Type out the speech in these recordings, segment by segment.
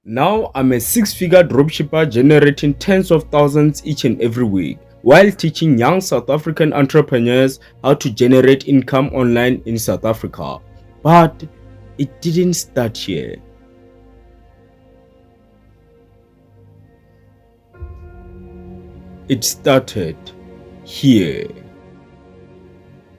Now I'm a six-figure dropshipper generating tens of thousands each and every week while teaching young South African entrepreneurs how to generate income online in South Africa. But it didn't start here. It started here.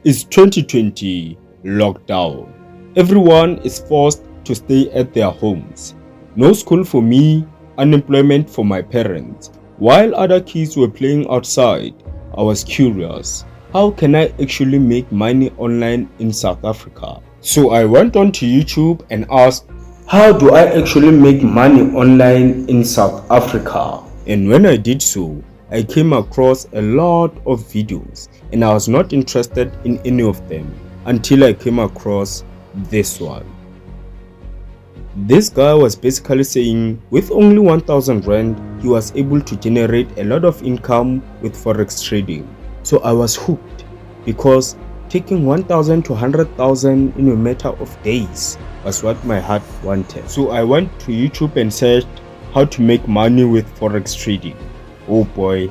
It's 2020, lockdown. Everyone is forced to stay at their homes. No school for me, unemployment for my parents. While other kids were playing outside, I was curious. How can I actually make money online in South Africa? So I went onto YouTube and asked, how do I actually make money online in South Africa? And when I did so, I came across a lot of videos and I was not interested in any of them until I came across this one. This guy was basically saying with only 1000 rand he was able to generate a lot of income with forex trading. So I was hooked because taking 1000 to 100,000 in a matter of days was what my heart wanted. So I went to YouTube and searched how to make money with forex trading. Oh boy,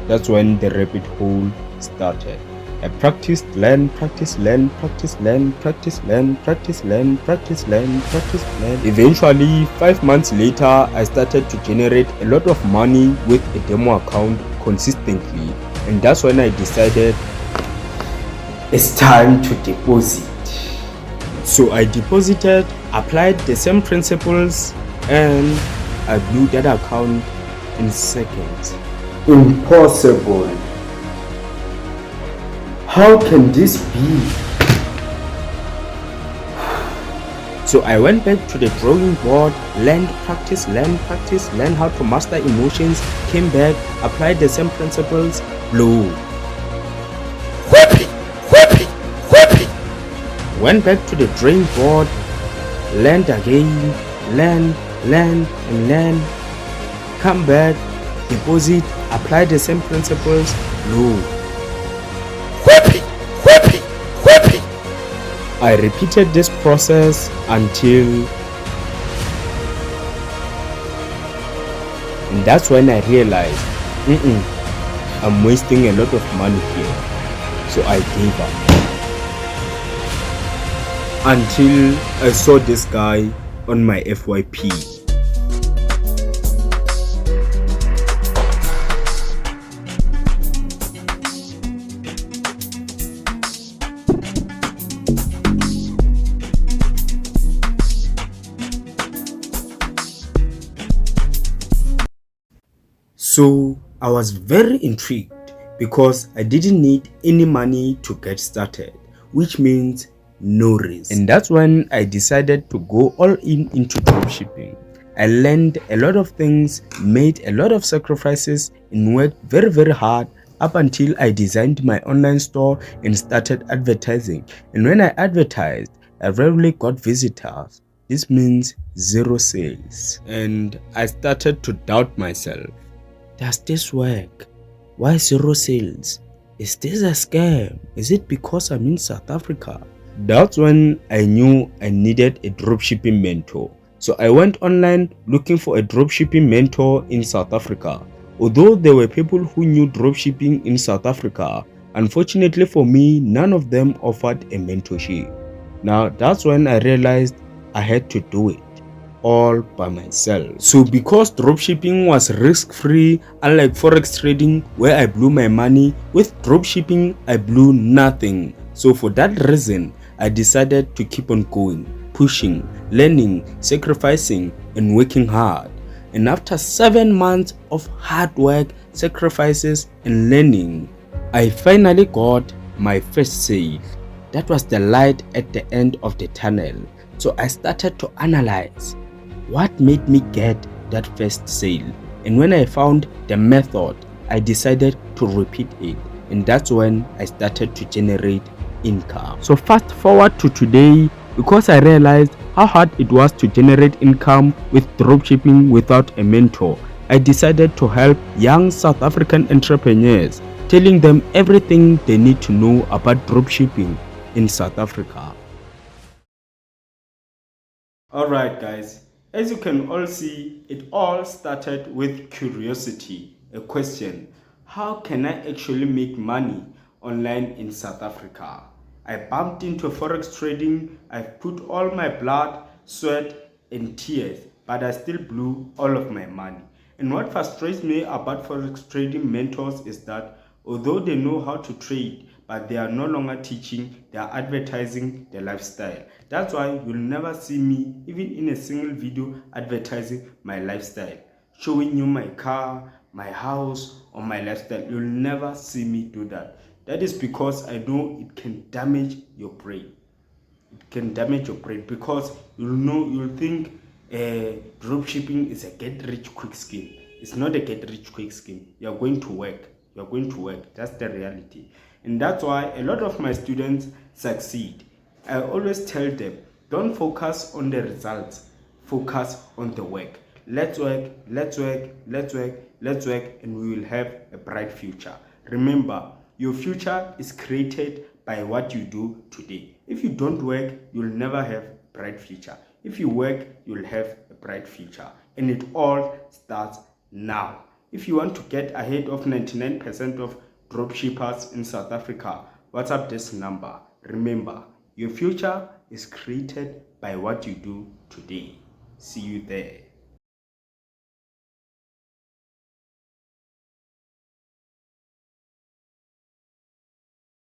that's when the rabbit hole started. I practiced, learn, practice, learn, practice, learn, practice, learn, practice, learn, practice, learn, practice, learn. Eventually, 5 months later, I started to generate a lot of money with a demo account consistently. And that's when I decided it's time to deposit. So I deposited, applied the same principles, and I blew that account in seconds. Impossible. How can this be? So I went back to the drawing board, learned, practice, learn how to master emotions, came back, applied the same principles, blow. Went back to the drawing board, learned again, learn, and learn. Come back, deposit, apply the same principles, blow. I repeated this process until, and that's when I realized, I'm wasting a lot of money here. So I gave up. Until I saw this guy on my FYP. So I was very intrigued because I didn't need any money to get started, which means no risk. And that's when I decided to go all into dropshipping. I learned a lot of things, made a lot of sacrifices, and worked very hard up until I designed my online store and started advertising. And when I advertised, I rarely got visitors. This means zero sales. And I started to doubt myself. Does this work? Why zero sales? Is this a scam? Is it because I'm in South Africa? That's when I knew I needed a dropshipping mentor. So I went online looking for a dropshipping mentor in South Africa. Although there were people who knew dropshipping in South Africa, unfortunately for me, none of them offered a mentorship. Now that's when I realized I had to do it all by myself. So because dropshipping was risk-free, unlike forex trading where I blew my money, with dropshipping I blew nothing. So for that reason, I decided to keep on going, pushing, learning, sacrificing, and working hard. And after 7 months of hard work, sacrifices, and learning, I finally got my first sale. That was the light at the end of the tunnel. So I started to analyze what made me get that first sale. And when I found the method, I decided to repeat it. And that's when I started to generate income. So fast forward to today, because I realized how hard it was to generate income with dropshipping without a mentor, I decided to help young South African entrepreneurs, telling them everything they need to know about dropshipping in South Africa. Alright guys, As you can all see, it all started with curiosity, a question: how can I actually make money online in South Africa? I bumped into forex trading. I've put all my blood, sweat, and tears, but I still blew all of my money. And what frustrates me about forex trading mentors is that although they know how to trade, but they are no longer teaching, they are advertising their lifestyle. That's why you'll never see me, even in a single video, advertising my lifestyle, showing you my car, my house, or my lifestyle. You'll never see me do that. That is because I know it can damage your brain. It can damage your brain because you'll think dropshipping is a get rich quick scheme. It's not a get rich quick scheme. You're going to work. You're going to work. That's the reality. And that's why a lot of my students succeed. I always tell them, don't focus on the results. Focus on the work. Let's work, let's work, let's work, let's work, and we will have a bright future. Remember, your future is created by what you do today. If you don't work, you'll never have a bright future. If you work, you'll have a bright future. And it all starts now. If you want to get ahead of 99% of dropshippers in South Africa, WhatsApp this number. Remember, your future is created by what you do today. See you there.